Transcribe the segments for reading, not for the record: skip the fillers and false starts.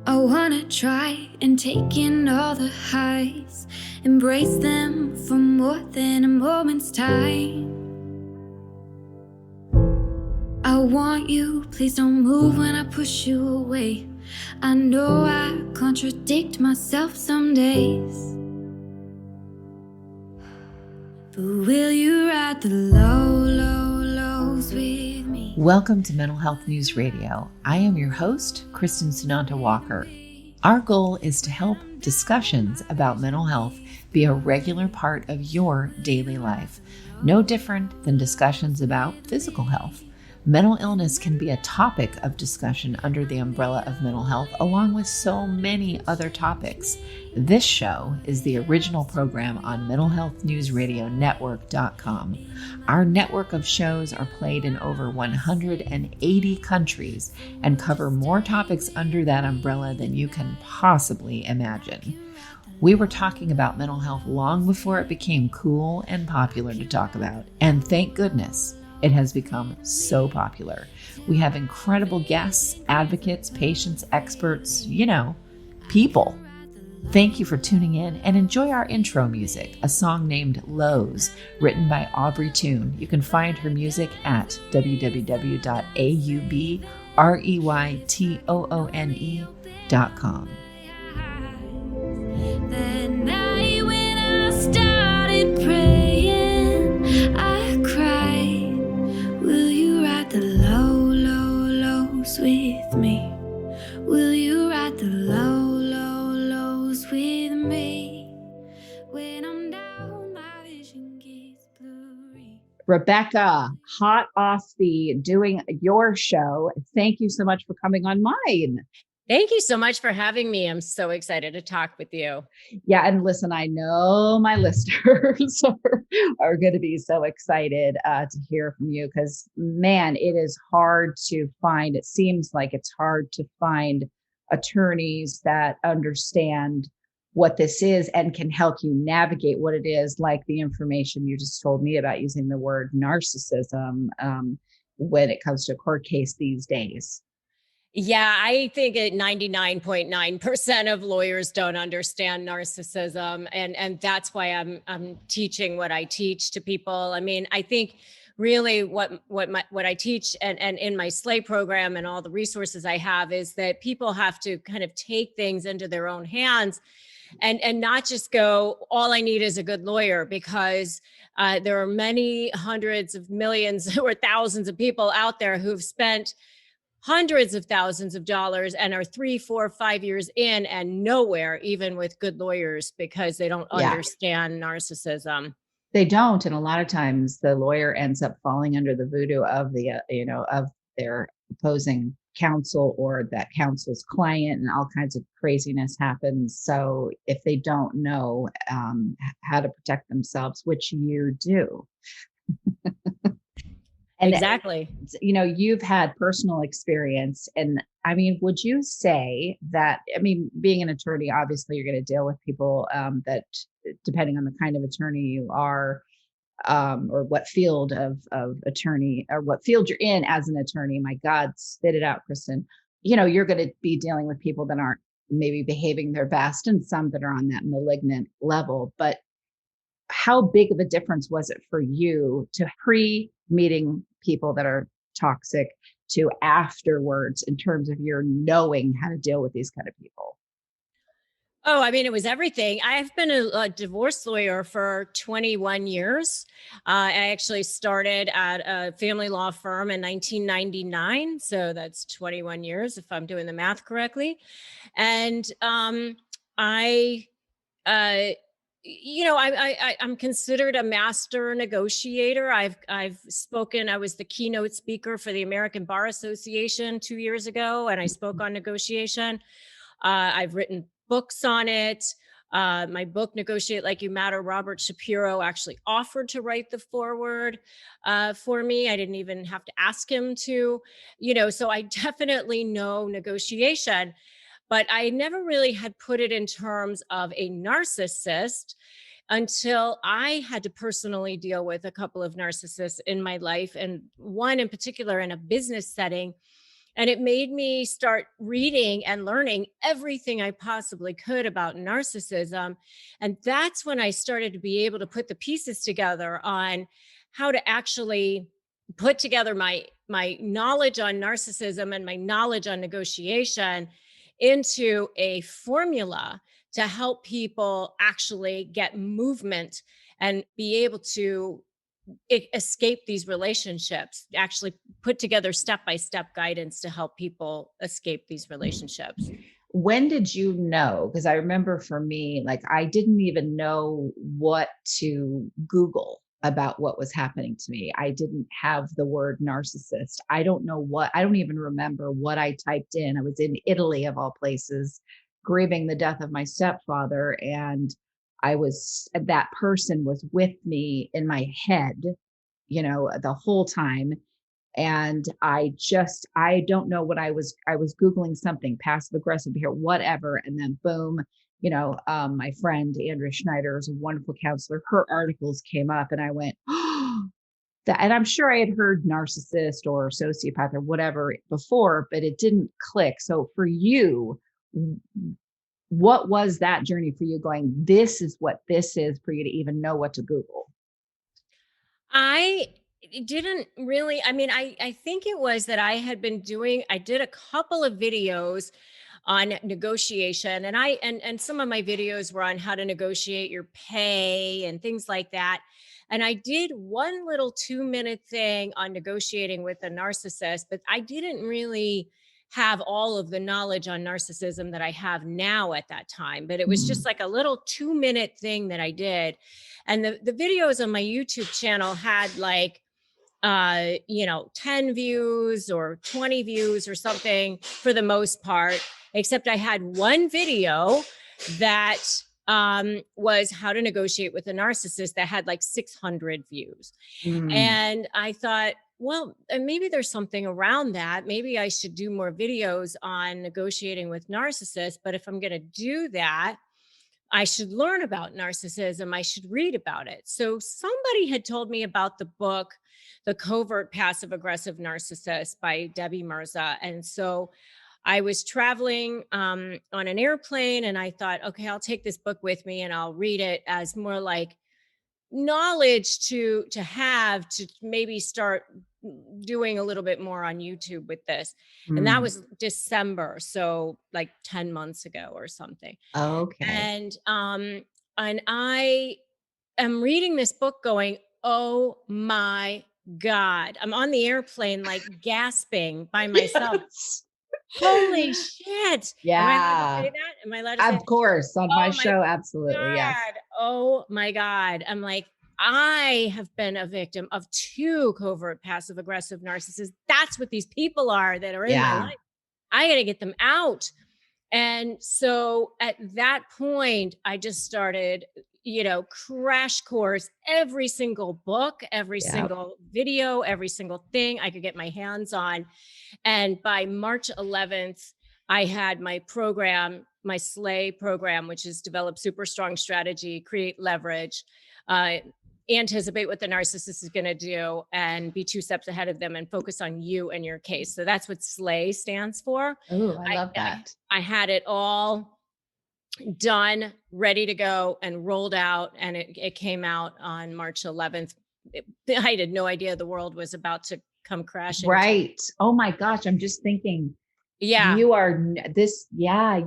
I wanna try and take in all the highs, embrace them for more than a moment's time. I want you, please don't move when I push you away. I know I contradict myself some days, but will you ride the lows with me? Welcome to Mental Health News Radio. I am your host, Kristin Sunanta Walker. Our goal is to help discussions about mental health be a regular part of your daily life, no different than discussions about physical health. Mental illness can be a topic of discussion under the umbrella of mental health, along with so many other topics. This show is the original program on mentalhealthnewsradionetwork.com. Our network of shows are played in over 180 countries and cover more topics under that umbrella than you can possibly imagine. We were talking about mental health long before it became cool and popular to talk about, and thank goodness it has become so popular. We have incredible guests, advocates, patients, experts, people. Thank you for tuning in and enjoy our intro music, a song named Lows, written by Aubrey Toon. You can find her music at www.aubreytoone.com. That night when I started praying, I cried, will you ride the lows with me? Will you ride the lows with me? When I'm down, my vision gets blurry. Rebecca, hot off the doing your show. Thank you so much for coming on mine. Thank you so much for having me. I'm so excited to talk with you. Yeah, and listen, I know my listeners are going to be so excited to hear from you because, man, it is hard to find. It seems like it's hard to find attorneys that understand what this is and can help you navigate what it is, like the information you just told me about using the word narcissism when it comes to a court case these days. Yeah, I think 99.9% of lawyers don't understand narcissism, and that's why I'm teaching what I teach to people. I mean, I think really what I teach and in my S.LA.Y program and all the resources I have is that people have to kind of take things into their own hands and not just go, all I need is a good lawyer, because there are many hundreds of millions or thousands of people out there who've spent hundreds of thousands of dollars and are 3, 4, 5 years in and nowhere, even with good lawyers, because they don't understand narcissism. They don't. And a lot of times the lawyer ends up falling under the voodoo of of their opposing counsel or that counsel's client, and all kinds of craziness happens. So if they don't know how to protect themselves, which you do. And exactly. You've had personal experience. And I mean, would you say that, being an attorney, obviously you're going to deal with people that, depending on the kind of attorney you are, or what field of attorney or what field you're in as an attorney, my God, spit it out, Kristin. You're going to be dealing with people that aren't maybe behaving their best and some that are on that malignant level. But how big of a difference was it for you to pre-meeting people that are toxic to afterwards in terms of your knowing how to deal with these kind of people? Oh, I mean, it was everything. I've been a divorce lawyer for 21 years. I actually started at a family law firm in 1999. So that's 21 years, if I'm doing the math correctly. And I'm considered a master negotiator. I've spoken. I was the keynote speaker for the American Bar Association 2 years ago, and I spoke on negotiation. I've written books on it. My book, Negotiate Like You M.A.T.T.E.R, Robert Shapiro actually offered to write the foreword for me. I didn't even have to ask him to, so I definitely know negotiation. But I never really had put it in terms of a narcissist until I had to personally deal with a couple of narcissists in my life, and one in particular in a business setting And it made me start reading and learning everything I possibly could about narcissism. And that's when I started to be able to put the pieces together on how to actually put together my knowledge on narcissism and my knowledge on negotiation into a formula to help people actually get movement and be able to escape these relationships, actually put together step-by-step guidance to help people escape these relationships. When did you know? Because I remember for me, like I didn't even know what to Google about what was happening to me. I didn't have the word narcissist. I don't even remember what I typed in. I was in Italy of all places, grieving the death of my stepfather. And that person was with me in my head, the whole time. And I don't know what I was Googling something passive aggressive behavior, whatever. And then boom, my friend Andrea Schneider is a wonderful counselor. Her articles came up and I went, oh, and I'm sure I had heard narcissist or sociopath or whatever before, but it didn't click. So for you, what was that journey for you going, this is what this is, for you to even know what to Google? I didn't really, I mean, I think it was that I did a couple of videos on negotiation, and and some of my videos were on how to negotiate your pay and things like that. And I did one little 2-minute thing on negotiating with a narcissist, but I didn't really have all of the knowledge on narcissism that I have now at that time. But it was just Mm. like a little 2-minute thing that I did. And the videos on my YouTube channel had like 10 views or 20 views or something for the most part, except I had one video that was how to negotiate with a narcissist that had like 600 views. Mm. And I thought, well, maybe there's something around that. Maybe I should do more videos on negotiating with narcissists. But if I'm going to do that, I should learn about narcissism. I should read about it. So somebody had told me about the book, The Covert Passive Aggressive Narcissist by Debbie Mirza. And so I was traveling on an airplane and I thought, okay, I'll take this book with me and I'll read it as more like knowledge to have to maybe start doing a little bit more on YouTube with this. And that Mm. was December, so like 10 months ago or something. Okay. And I am reading this book going, "Oh my God." I'm on the airplane, like gasping by myself. Yes. Holy shit. Am I allowed to say Yeah, that? Am I allowed to say of that? course. On my Oh my show, absolutely. Yes. God. Oh my God. I'm like, I have been a victim of 2 covert passive aggressive narcissists. That's what these people are that are in my Yeah. life. I got to get them out. And so at that point, I just started, crash course every single book, every Yeah. single video, every single thing I could get my hands on. And by March 11th, I had my program, my S.L.A.Y program, which is develop super strong strategy, create leverage, uh, anticipate what the narcissist is going to do, and be 2 steps ahead of them and focus on you and your case. So that's what S.L.A.Y stands for. Oh, I I, love I, that. I had it all done, ready to go, and rolled out. And it came out on March 11th. I had no idea the world was about to come crashing to. Right. Oh my gosh. I'm just thinking Yeah. you are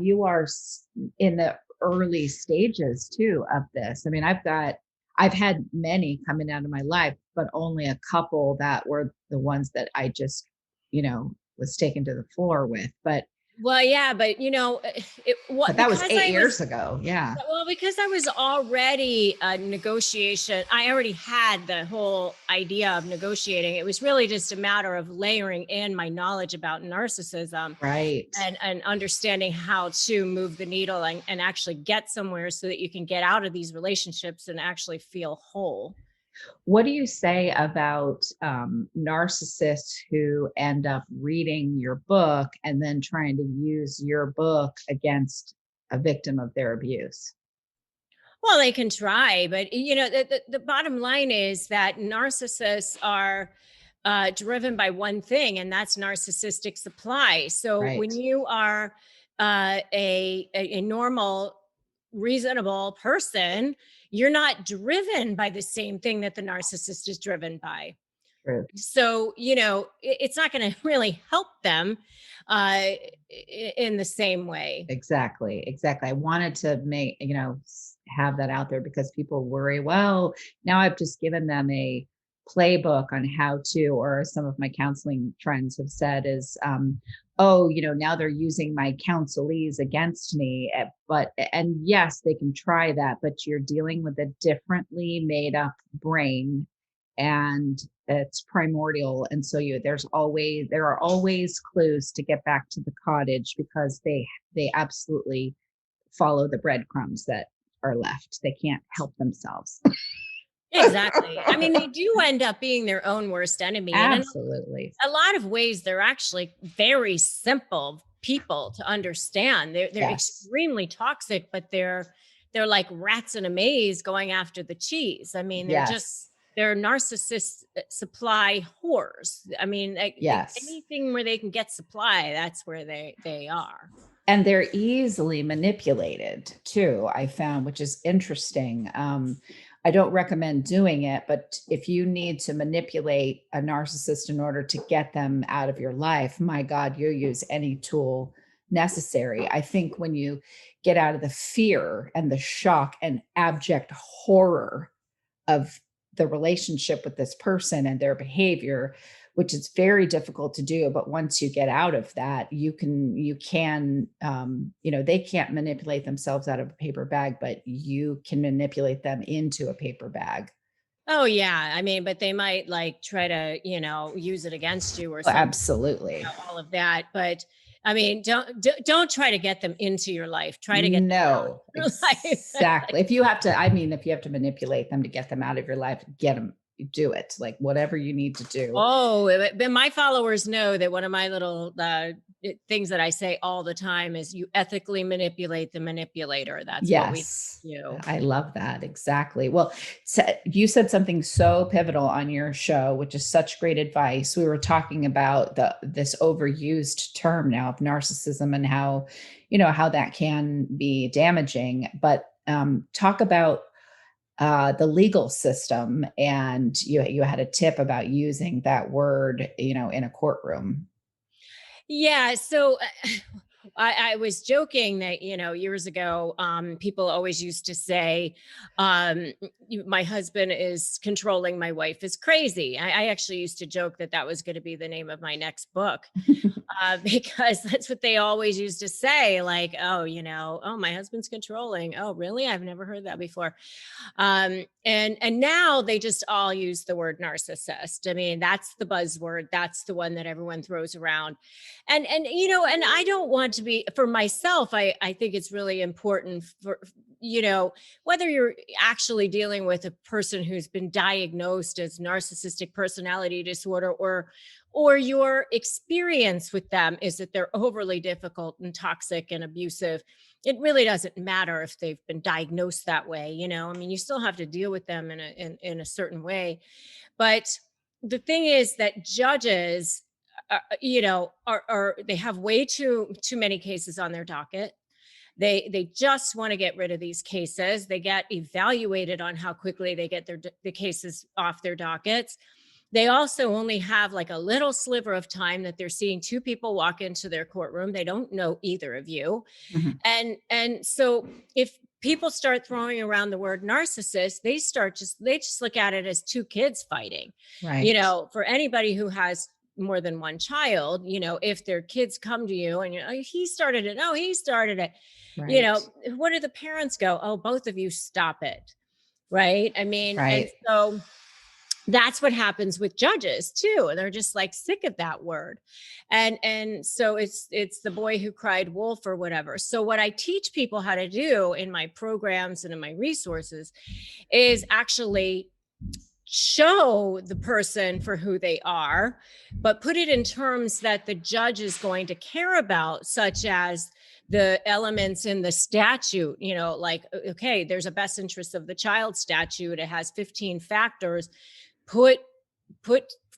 you are in the early stages too of this. I mean, I've had many coming out of my life, but only a couple that were the ones that I just, was taken to the floor with. Well, yeah, but But that was because 8 years ago. Yeah. because I was already a negotiation, I already had the whole idea of negotiating. It was really just a matter of layering in my knowledge about narcissism Right. and understanding how to move the needle and actually get somewhere so that you can get out of these relationships and actually feel whole. What do you say about narcissists who end up reading your book and then trying to use your book against a victim of their abuse? Well, they can try, but the bottom line is that narcissists are driven by one thing, and that's narcissistic supply. So Right. when you are a normal, reasonable person, you're not driven by the same thing that the narcissist is driven by. True. So, it's not going to really help them in the same way. Exactly. I wanted to have that out there because people worry, well, now I've just given them a playbook on how to, or some of my counseling friends have said is, oh, now they're using my counselees against me. And yes, they can try that, but you're dealing with a differently made up brain, and it's primordial. And so there are always clues to get back to the cottage, because they absolutely follow the breadcrumbs that are left. They can't help themselves. Exactly. I mean, they do end up being their own worst enemy. Absolutely. And in a lot of ways, they're actually very simple people to understand. They're Yes. extremely toxic, but they're like rats in a maze going after the cheese. I mean, they're narcissist supply whores. I mean, Yes. anything where they can get supply, that's where they are. And they're easily manipulated too, I found, which is interesting. I don't recommend doing it, but if you need to manipulate a narcissist in order to get them out of your life, my God, you use any tool necessary. I think when you get out of the fear and the shock and abject horror of the relationship with this person and their behavior, which is very difficult to do, but once you get out of that, they can't manipulate themselves out of a paper bag, but you can manipulate them into a paper bag. Oh yeah. I mean, but they might try to, use it against you or something. Absolutely. All of that. But I mean, don't try to get them into your life. Try to get them out of your life. Exactly. If you have to manipulate them to get them out of your life, do it, whatever you need to do. Oh, but my followers know that one of my little things that I say all the time is you ethically manipulate the manipulator. That's what we do. I love that. Exactly. Well, you said something so pivotal on your show, which is such great advice. We were talking about this overused term now of narcissism and how that can be damaging, but talk about the legal system, and you had a tip about using that word, in a courtroom. Yeah. So I was joking that, years ago, people always used to say, my husband is controlling my wife is crazy. I actually used to joke that was going to be the name of my next book. Because that's what they always used to say, like, oh, my husband's controlling. Oh, really? I've never heard that before. And now they just all use the word narcissist. I mean, that's the buzzword. That's the one that everyone throws around. And I don't want to be, for myself, I think it's really important for, whether you're actually dealing with a person who's been diagnosed as narcissistic personality disorder, or your experience with them is that they're overly difficult and toxic and abusive. It really doesn't matter if they've been diagnosed that way. I mean, you still have to deal with them in a certain way. But the thing is that judges, they have way too many cases on their docket. They just want to get rid of these cases. They get evaluated on how quickly they get the cases off their dockets. They also only have a little sliver of time that they're seeing two people walk into their courtroom. They don't know either of you. Mm-hmm. And so if people start throwing around the word narcissist, they just look at it as two kids fighting. Right. For anybody who has more than one child, if their kids come to you and he started it. No, he started it. Right. What do the parents go? Oh, both of you stop it. Right. I mean, right. And so that's what happens with judges too. They're just sick of that word. And so it's the boy who cried wolf or whatever. So what I teach people how to do in my programs and in my resources is actually show the person for who they are, but put it in terms that the judge is going to care about, such as the elements in the statute, okay, there's a best interest of the child statute. It has 15 factors. Put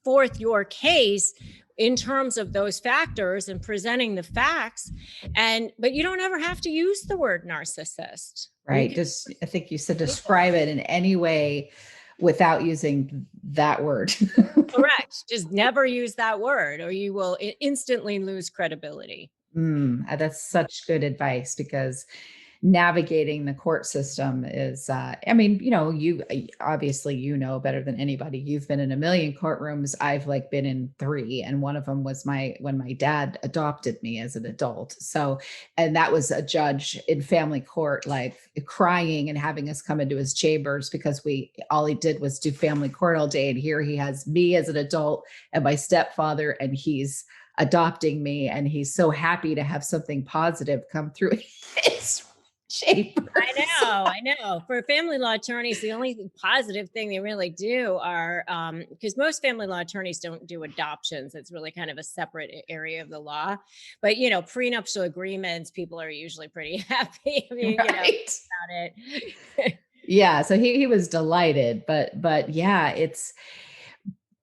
forth your case in terms of those factors and presenting the facts. But you don't ever have to use the word narcissist. Right. Just, I think you said describe it in any way without using that word. Correct. Just never use that word or you will instantly lose credibility. That's such good advice, because navigating the court system is, I mean, you obviously, better than anybody. You've been in a million courtrooms. I've been in 3. And one of them was when my dad adopted me as an adult. So, and that was a judge in family court, crying and having us come into his chambers because all he did was do family court all day. And here he has me as an adult and my stepfather, and he's adopting me. And he's so happy to have something positive come through his chambers. I know. For family law attorneys, the only positive thing they really do are, because most family law attorneys don't do adoptions. It's really kind of a separate area of the law. But, prenuptial agreements, people are usually pretty happy. I mean, right. About it. Yeah. So he was delighted, but yeah,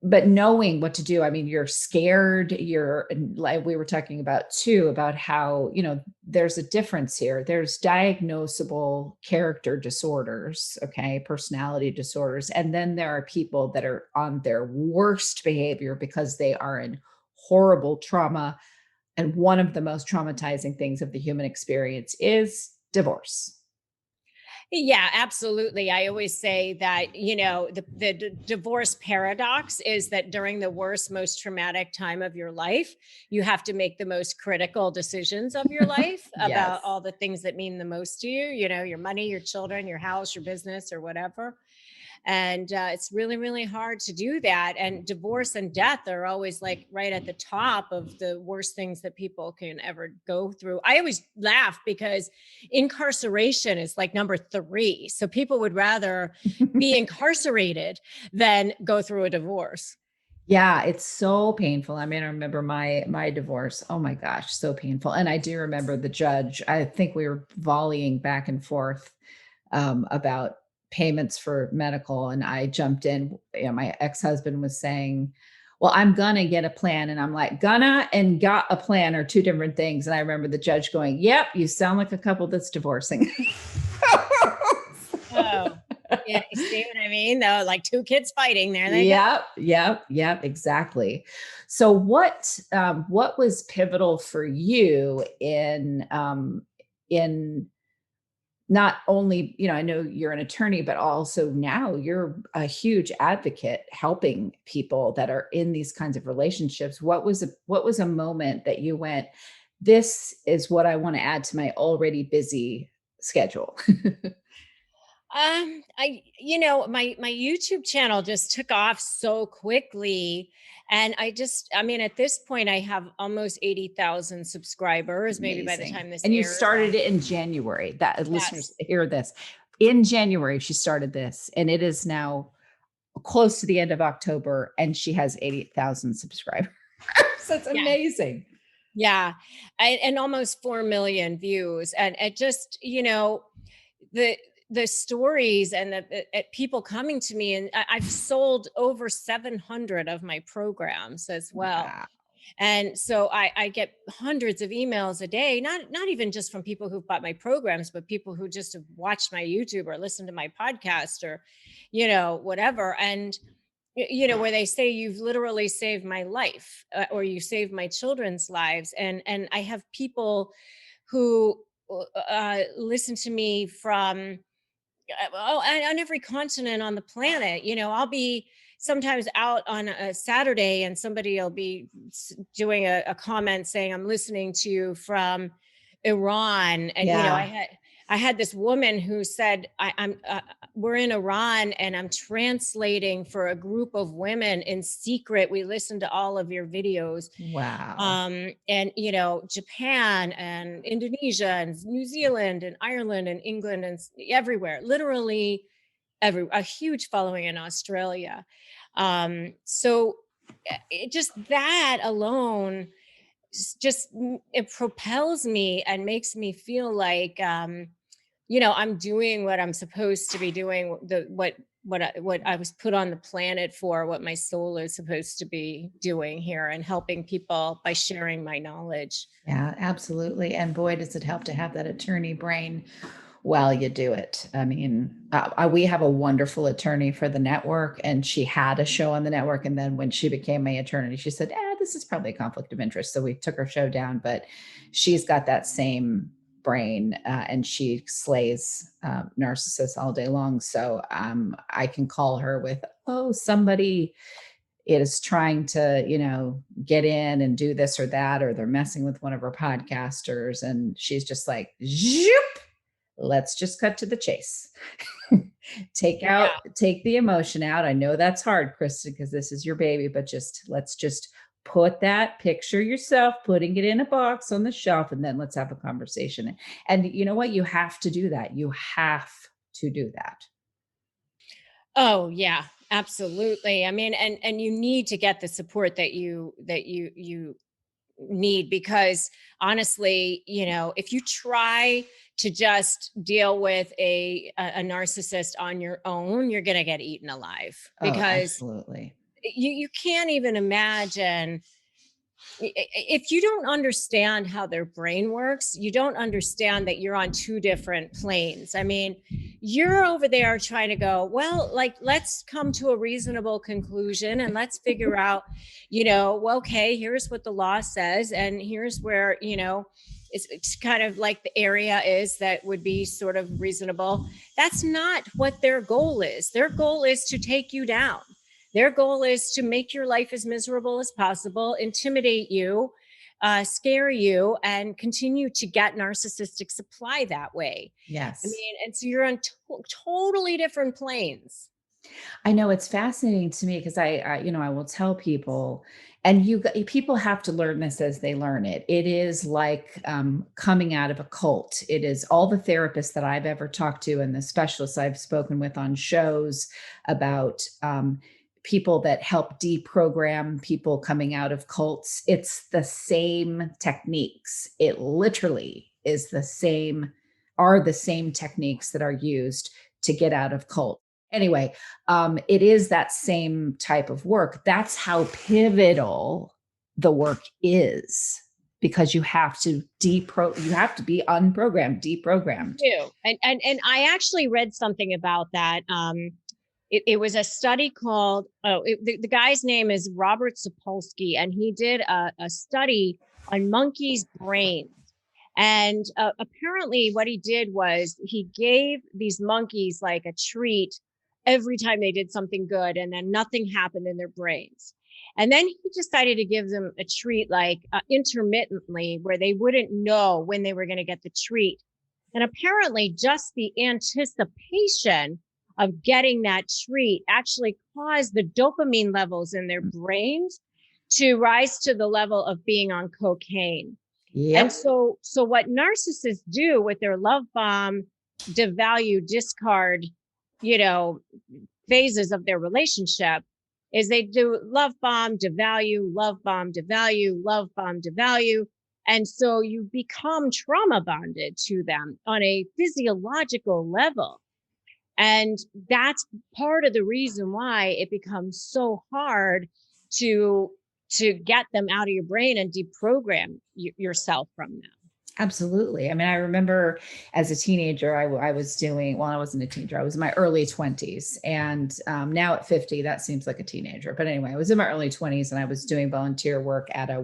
but knowing what to do. I mean, you're scared. You're, like we were talking about too, about how, there's a difference here. There's diagnosable character disorders, okay, personality disorders. And then there are people that are on their worst behavior because they are in horrible trauma. And one of the most traumatizing things of the human experience is divorce. Yeah, absolutely. I always say that, the divorce paradox is that during the worst, most traumatic time of your life, you have to make the most critical decisions of your life Yes. about all the things that mean the most to you, your money, your children, your house, your business, or whatever. And it's really, really hard to do that. And divorce and death are always right at the top of the worst things that people can ever go through. I always laugh because incarceration is number 3. So people would rather be incarcerated than go through a divorce. Yeah, it's so painful. I mean, I remember my divorce. Oh my gosh, so painful. And I do remember the judge. I think we were volleying back and forth about payments for medical, and I jumped in. My ex-husband was saying, well, I'm gonna get a plan. And I'm like, gonna and got a plan are 2 different things. And I remember the judge going, yep, you sound like a couple that's divorcing. Oh, yeah. You see what I mean? Though, 2 kids fighting there. They go. Yep, exactly. So what was pivotal for you in not only, I know you're an attorney, but also now you're a huge advocate helping people that are in these kinds of relationships. What was a moment that you went, this is what I want to add to my already busy schedule? My YouTube channel just took off so quickly. And at this point, I have almost 80,000 subscribers, maybe by the time this And you airs. started it in January. That listeners hear this. In January, she started this, and it is now close to the end of October, and she has 80,000 subscribers. That's amazing. Yeah. And almost 4 million views. And it just, the stories and the people coming to me, and I've sold over 700 of my programs as well. Wow. And so I get hundreds of emails a day, not even just from people who've bought my programs, but people who just have watched my YouTube or listened to my podcast or, whatever. And, where they say, you've literally saved my life, or you saved my children's lives. And I have people who listen to me from on every continent on the planet. I'll be sometimes out on a Saturday and somebody will be doing a comment saying, I'm listening to you from Iran. And, I had this woman who said, we're in Iran and I'm translating for a group of women in secret. We listened to all of your videos. Wow. And, Japan and Indonesia and New Zealand and Ireland and England and everywhere, literally a huge following in Australia. So it just, that alone, it propels me and makes me feel like, I'm doing what I'm supposed to be doing, what what I was put on the planet for, what my soul is supposed to be doing here, and helping people by sharing my knowledge. Yeah, absolutely. And boy, does it help to have that attorney brain while you do it. I mean, we have a wonderful attorney for the network, and she had a show on the network. And then when she became my attorney, she said, this is probably a conflict of interest. So we took her show down, but she's got that same brain, and she slays narcissists all day long. So I can call her with, somebody is trying to, get in and do this or that, or they're messing with one of her podcasters. And she's just like, zoop, let's just cut to the chase. Take the emotion out. I know that's hard, Kristin, because this is your baby, but let's just put that picture yourself, putting it in a box on the shelf, and then let's have a conversation. And you know what? You have to do that. You have to do that. Oh yeah, absolutely. I mean, and you need to get the support that you need, because honestly, if you try to just deal with a narcissist on your own, you're going to get eaten alive, because absolutely. You can't even imagine. If you don't understand how their brain works, you don't understand that you're on two different planes. I mean, you're over there trying to go, well, like, let's come to a reasonable conclusion and let's figure out, okay, here's what the law says. And here's where, it's kind of like the area is that would be sort of reasonable. That's not what their goal is. Their goal is to take you down. Their goal is to make your life as miserable as possible, intimidate you, scare you, and continue to get narcissistic supply that way. Yes. I mean, and so you're on totally different planes. I know, it's fascinating to me because I will tell people, and people have to learn this as they learn it. It is like coming out of a cult. It is all the therapists that I've ever talked to and the specialists I've spoken with on shows about people that help deprogram people coming out of cults. It's the same techniques. It literally is are the same techniques that are used to get out of cult. Anyway, it is that same type of work. That's how pivotal the work is, because you have to be unprogrammed, deprogrammed. And I actually read something about that. It was a study called, the guy's name is Robert Sapolsky, and he did a study on monkeys' brains. And apparently what he did was he gave these monkeys like a treat every time they did something good, and then nothing happened in their brains. And then he decided to give them a treat like intermittently, where they wouldn't know when they were going to get the treat. And apparently just the anticipation of getting that treat actually caused the dopamine levels in their brains to rise to the level of being on cocaine. Yep. And so what narcissists do with their love bomb, devalue, discard, phases of their relationship is they do love bomb, devalue, love bomb, devalue, love bomb, devalue. And so you become trauma bonded to them on a physiological level. And that's part of the reason why it becomes so hard to get them out of your brain and deprogram yourself from them. Absolutely. I mean, I remember as a teenager, I wasn't a teenager. I was in my early 20s. And now at 50, that seems like a teenager. But anyway, I was in my early 20s and I was doing volunteer work at a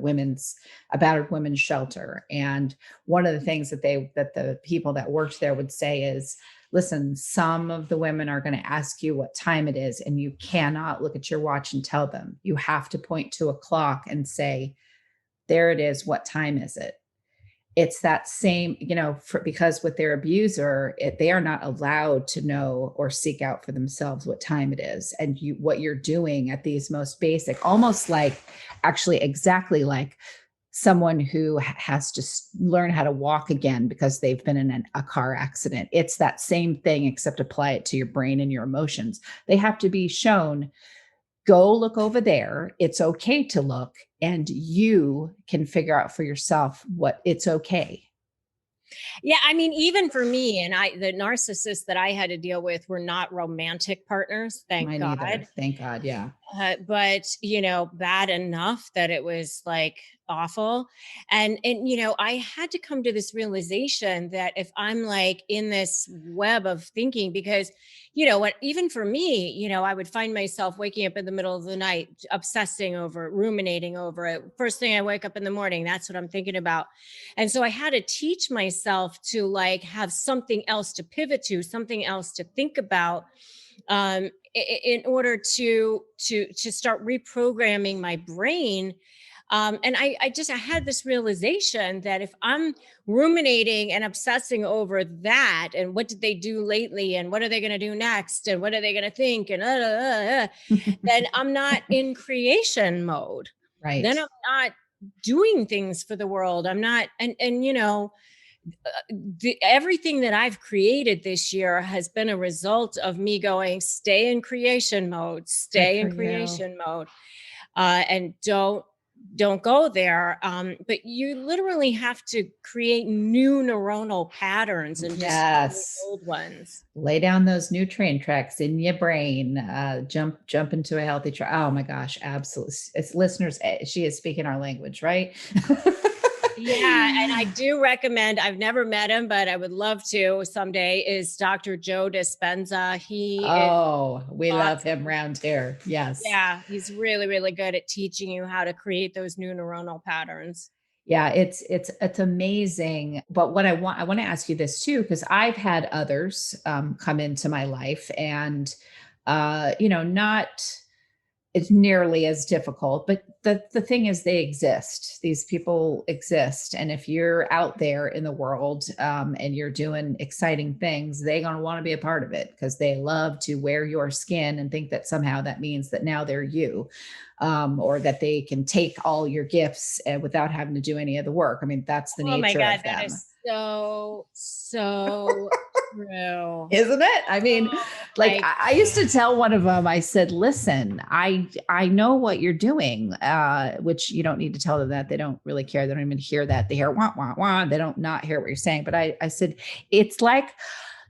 battered women's shelter. And one of the things that the people that worked there would say is, listen, some of the women are going to ask you what time it is, and you cannot look at your watch and tell them. You have to point to a clock and say, there it is. What time is it? It's that same, because with their abuser, they are not allowed to know or seek out for themselves what time it is. And what you're doing at these most basic, almost like, actually exactly like someone who has to learn how to walk again because they've been in a car accident. It's that same thing, except apply it to your brain and your emotions. They have to be shown, go look over there. It's okay to look, and you can figure out for yourself what it's okay. Yeah, I mean, even for me, and the narcissists that I had to deal with were not romantic partners, thank Mine either. God. Thank God. Yeah. But bad enough that it was like awful. And I had to come to this realization that if I'm like in this web of thinking, because what, even for me, I would find myself waking up in the middle of the night, obsessing over it, ruminating over it. First thing I wake up in the morning, that's what I'm thinking about. And so I had to teach myself to like have something else to pivot to, something else to think about, in order to start reprogramming my brain. And I had this realization that if I'm ruminating and obsessing over that, and what did they do lately, and what are they going to do next, and what are they going to think, and then I'm not in creation mode. Right. Then I'm not doing things for the world. I'm not, everything that I've created this year has been a result of me going, stay in creation mode, Good stay for in you. creation mode, and don't go there. But you literally have to create new neuronal patterns and destroy Yes. old ones. Lay down those new train tracks in your brain. Jump into a healthy Oh my gosh, absolutely. It's listeners. She is speaking our language, right? Yeah, and I do recommend, I've never met him, but I would love to someday, is Dr. Joe Dispenza. He is Oh, we love him awesome. round here. Yes. Yeah, he's really, really good at teaching you how to create those new neuronal patterns. Yeah, it's amazing. But what I want to ask you this too, because I've had others come into my life, and not it's nearly as difficult, but the thing is, they exist. These people exist, and if you're out there in the world, and you're doing exciting things, they're going to want to be a part of it, because they love to wear your skin and think that somehow that means that now they're you, or that they can take all your gifts, without having to do any of the work. I mean, that's the Oh my nature God, of that them. is so true. Isn't it? I mean, Oh like my, I used to tell one of them, I said, listen, I know what you're doing, which you don't need to tell them that. They don't really care. They don't even hear that. They hear wah, wah, wah. They don't not hear what you're saying. But I said, it's like,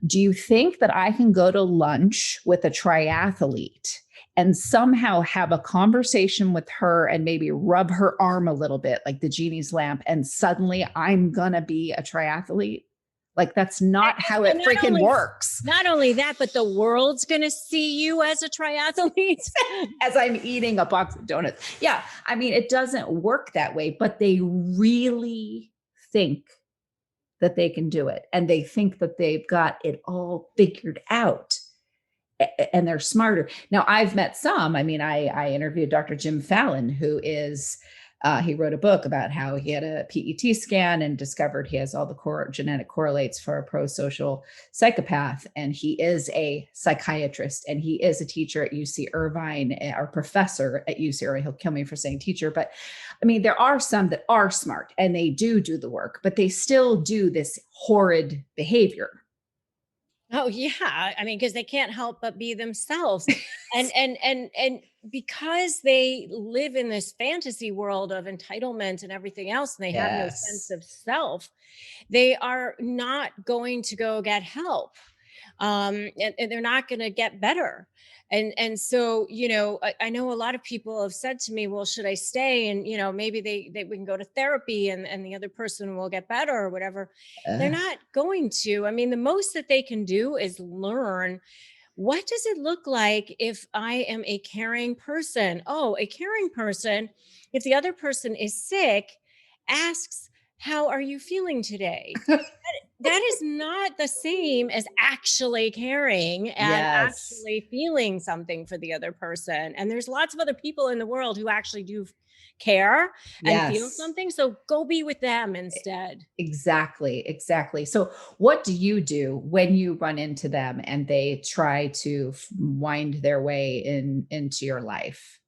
do you think that I can go to lunch with a triathlete and somehow have a conversation with her and maybe rub her arm a little bit like the genie's lamp, and suddenly I'm gonna be a triathlete? Like, that's not how it and freaking works. not only that, but the world's going to see you as a triathlete. As I'm eating a box of donuts. Yeah. I mean, it doesn't work that way, but they really think that they can do it. And they think that they've got it all figured out, and they're smarter. Now, I've met some. I mean, I interviewed Dr. Jim Fallon, who is, he wrote a book about how he had a PET scan and discovered he has all the genetic correlates for a pro-social psychopath. And he is a psychiatrist, and he is a teacher at UC Irvine, or professor at UC Irvine. He'll kill me for saying teacher, but I mean, there are some that are smart and they do the work, but they still do this horrid behavior. Oh yeah, I mean, because they can't help but be themselves, and because they live in this fantasy world of entitlement and everything else, and they have no sense Yes. of self, they are not going to go get help, and they're not going to get better. And so I know a lot of people have said to me, well, should I stay, and maybe they we can go to therapy, and the other person will get better or whatever. They're Uh, not going to. I mean, the most that they can do is learn, what does it look like if I am a caring person? Oh, a caring person, if the other person is sick, asks, how are you feeling today? That is not the same as actually caring and yes. actually feeling something for the other person. And there's lots of other people in the world who actually do care and feel Yes. something. So go be with them instead. Exactly, exactly. So, what do you do when you run into them and they try to wind their way into your life?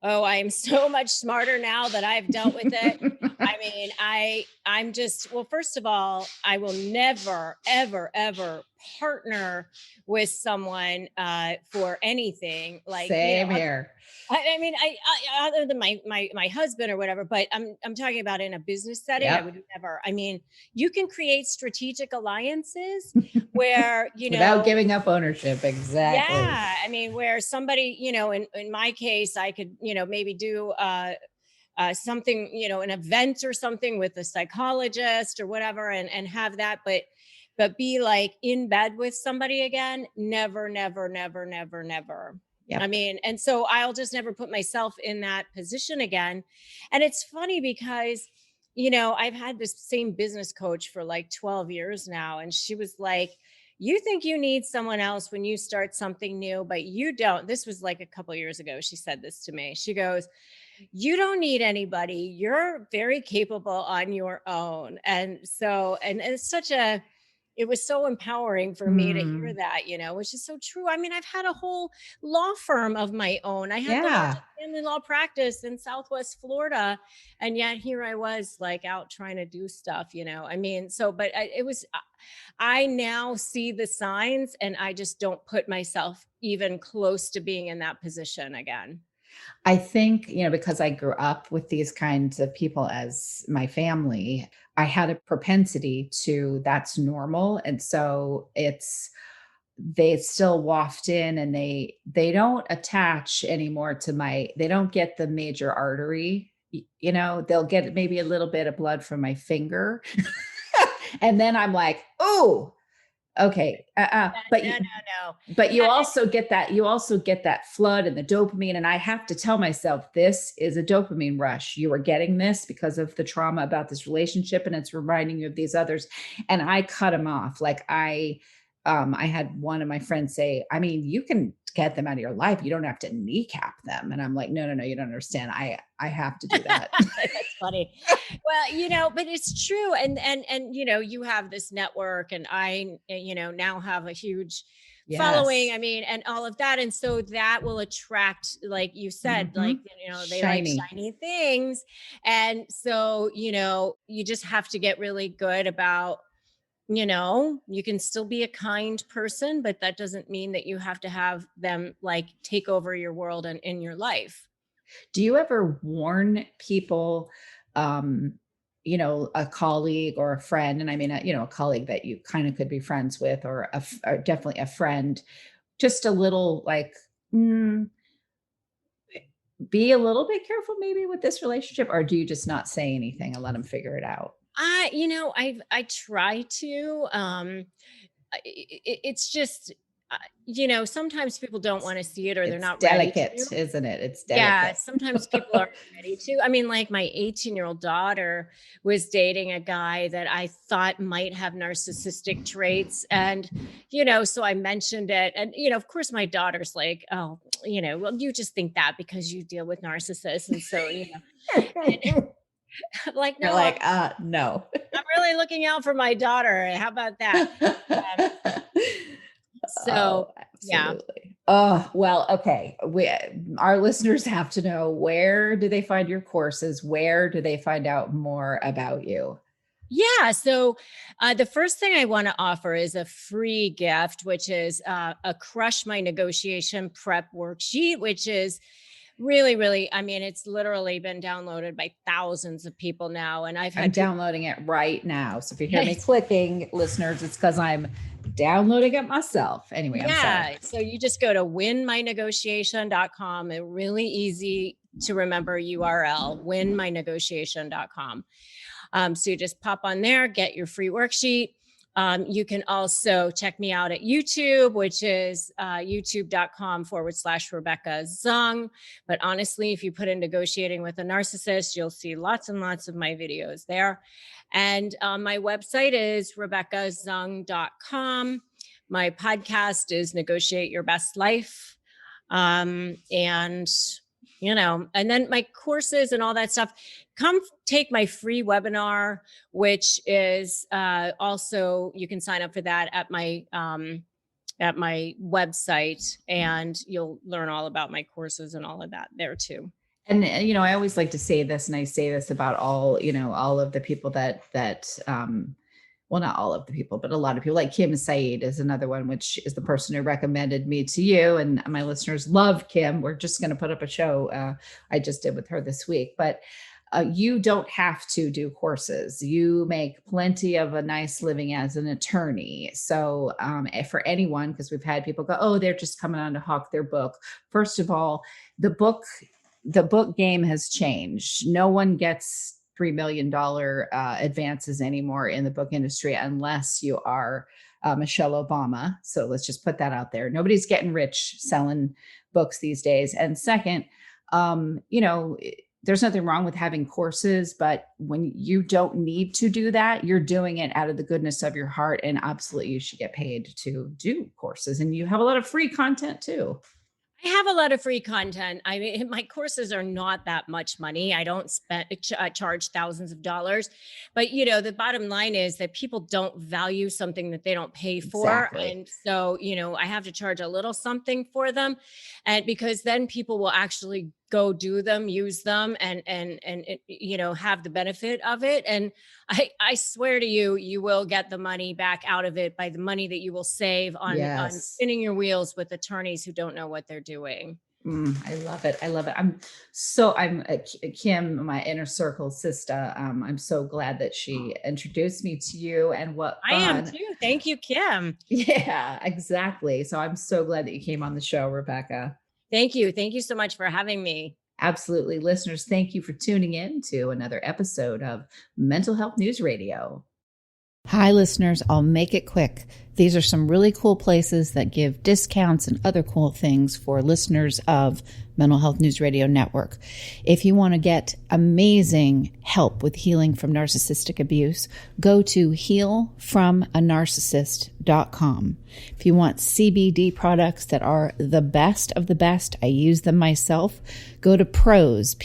Oh, I am so much smarter now that I've dealt with it. I mean, I'm just, well, first of all, I will never, ever, ever partner with someone for anything. Like, Same here. I mean, other than my husband or whatever, but I'm talking about in a business setting. I Yep. would never. I mean, you can create strategic alliances where Without giving up ownership. Exactly. yeah, I mean, where somebody, in my case, I could, maybe do something, an event or something with a psychologist or whatever, and have that, but be like in bed with somebody again. Never, never, never, never, never. Yep. I mean, and so I'll just never put myself in that position again. And it's funny because, I've had this same business coach for like 12 years now. And she was like, you think you need someone else when you start something new, but you don't. This was like a couple of years ago. She said this to me. She goes, you don't need anybody. You're very capable on your own. And so, and it's it was so empowering for me to hear that, which is so true. I mean, I've had a whole law firm of my own. I had the largest family law practice in Southwest Florida. And yet here I was like out trying to do stuff, I mean, so, but I now see the signs and I just don't put myself even close to being in that position again. I think, because I grew up with these kinds of people as my family, I had a propensity to that's normal. And so they still waft in and they don't attach anymore they don't get the major artery, they'll get maybe a little bit of blood from my finger. And then I'm like, oh, okay. But no. But you also get that flood and the dopamine. And I have to tell myself, this is a dopamine rush. You are getting this because of the trauma about this relationship. And it's reminding you of these others. And I cut them off. Like I had one of my friends say, I mean, you can get them out of your life. You don't have to kneecap them. And I'm like, no, you don't understand. I have to do that. That's funny. Well, but it's true. And, you have this network and I, now have a huge following. I mean, and all of that. And so that will attract, like you said, like, they like shiny things. And so, you just have to get really good about, you can still be a kind person, but that doesn't mean that you have to have them like take over your world and in your life. Do you ever warn people, a colleague or a friend, and I mean, a colleague that you kind of could be friends with, or definitely a friend, just a little like, be a little bit careful maybe with this relationship, or do you just not say anything and let them figure it out? I try to, it's just, sometimes people don't want to see it or they're not delicate, ready to. isn't it? It's delicate. Yeah, sometimes people aren't ready to. I mean, like my 18-year-old daughter was dating a guy that I thought might have narcissistic traits. And, so I mentioned it. And, of course, my daughter's like, oh, well, you just think that because you deal with narcissists. And so, like, no, you're like, no. I'm really looking out for my daughter. How about that? So, absolutely. Oh, well, okay. Our listeners have to know, where do they find your courses? Where do they find out more about you? Yeah. So the first thing I want to offer is a free gift, which is a Crush My Negotiation Prep worksheet, which is really, really, I mean, it's literally been downloaded by thousands of people now. And I'm downloading it right now. So if you hear me clicking, listeners, it's because I'm downloading it myself. Anyway, I'm sorry. So you just go to winmynegotiation.com. A really easy to remember URL, winmynegotiation.com. So you just pop on there, get your free worksheet. You can also check me out at YouTube, which is youtube.com/Rebecca Zung. But honestly, if you put in negotiating with a narcissist, you'll see lots and lots of my videos there. And my website is RebeccaZung.com. My podcast is Negotiate Your Best Life. And then my courses and all that stuff. Come take my free webinar, which is also, you can sign up for that at my website, and you'll learn all about my courses and all of that there too. And, I always like to say this, and I say this about all of the people that well, not all of the people, but a lot of people, like Kim Saeed is another one, which is the person who recommended me to you. And my listeners love Kim. We're just going to put up a show I just did with her this week. But you don't have to do courses. You make plenty of a nice living as an attorney. So for anyone, because we've had people go, oh, they're just coming on to hawk their book. First of all, the book game has changed. No one gets $3 million advances anymore in the book industry unless you are Michelle Obama. So let's just put that out there. Nobody's getting rich selling books these days. And second, there's nothing wrong with having courses, but when you don't need to do that, you're doing it out of the goodness of your heart, and absolutely you should get paid to do courses. And you have a lot of free content too. I have a lot of free content. I mean, my courses are not that much money. I don't charge thousands of dollars, but the bottom line is that people don't value something that they don't pay for. Exactly. And so, I have to charge a little something for them, and because then people will actually go do them, use them, and have the benefit of it. And I swear to you, you will get the money back out of it by the money that you will save on spinning your wheels with attorneys who don't know what they're doing. I love it. I love it. I'm Kim, my inner circle sister. I'm so glad that she introduced me to you, and what fun. I am too. Thank you, Kim. Yeah, exactly. So I'm so glad that you came on the show, Rebecca. Thank you. Thank you so much for having me. Absolutely. Listeners, thank you for tuning in to another episode of Mental Health News Radio. Hi, listeners. I'll make it quick. These are some really cool places that give discounts and other cool things for listeners of Mental Health News Radio Network. If you want to get amazing help with healing from narcissistic abuse, go to healfromanarcissist.com. If you want CBD products that are the best of the best, I use them myself, go to PROZE.com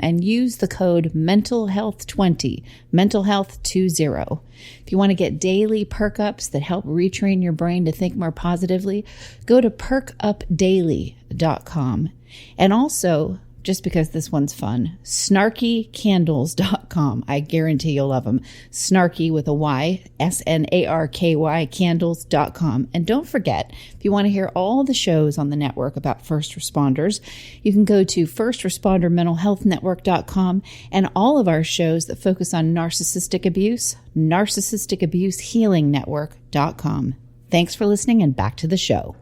and use the code mentalhealth20, mentalhealth20. If you want to get daily perk ups that help retrain your brain to think more positively, go to perkupdaily.com. And also, just because this one's fun, snarkycandles.com. I guarantee you'll love them. Snarky with a Y, SNARKY candles.com. And don't forget, if you want to hear all the shows on the network about first responders, you can go to firstresponder.mentalhealthnetwork.com, and all of our shows that focus on narcissistic abuse, Narcissistic Abuse Healing Network.com. Thanks for listening, and back to the show.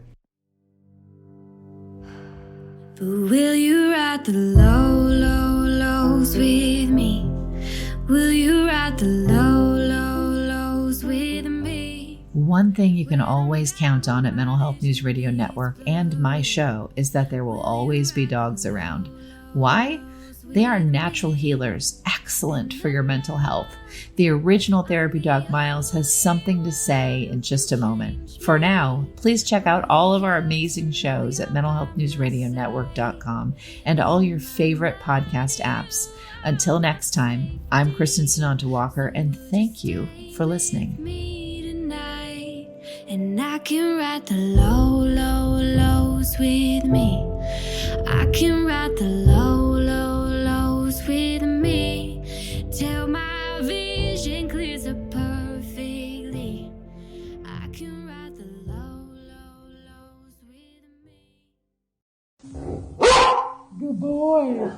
But will you ride the low, low, lows with me? Will you ride the low, low, lows with me? One thing you can always count on at Mental Health News Radio Network and my show is that there will always be dogs around. Why? They are natural healers, excellent for your mental health. The original therapy dog Miles has something to say in just a moment. For now, please check out all of our amazing shows at mentalhealthnewsradionetwork.com and all your favorite podcast apps. Until next time, I'm Kristin Sananta-Walker, and thank you for listening. Me tonight, and I can ride the low, low, lows with me. I can ride the low, low, lows with me. Till my vision clears up perfectly. I can ride the low, low, lows with me. Good boy.